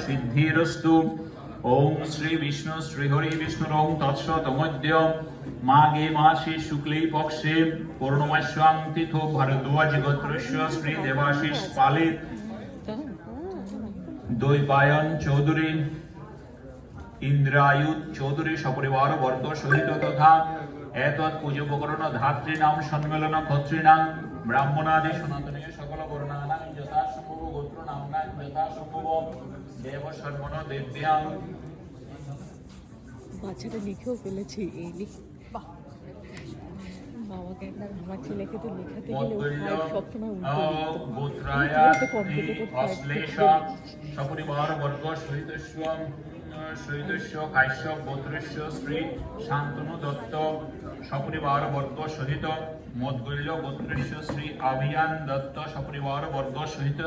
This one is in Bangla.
সিদ্ধিরস্তু। ওম শ্রী বিষ্ণু শ্রী হরি বিষ্ণুরং তৎসৎমদ্য মাঘে মাসে শুক্লে পক্ষে পূর্ণমাস্যাং তিথো ভরদ্বাজ গোত্রস্য শ্রী দেবাশিস পালিত দ্বৈপায়ন চৌধুরী ইন্দ্রায়ুত চৌধুরী সপরিবার বর্গ সহিত তথা এতৎ পূজোপকরণ ধাত্রী নাম সম্মেলন ক্ষত্রিণাং ব্রাহ্মণাদি সনাতনী সকল বর্ণানাং যথা সম্ভব গোত্র নাম্নাং যথা সম্ভব দেব সর্বণ দেব্যাং। বাচ্চাটা লিখেও ফেলেছি এই বাবাকে আমার ছেলেকে তো লেখাতে গেলে সবসময় সপরিবার বর্গ সহিতস্য কাশ্যপ গোত্রস্য শ্রী শান্তনু দত্ত সপরিবার বর্গ সহিত মদগল্য গোত্রস্য শ্রী অভিয়ান দত্ত সপরিবার বর্গ সহিত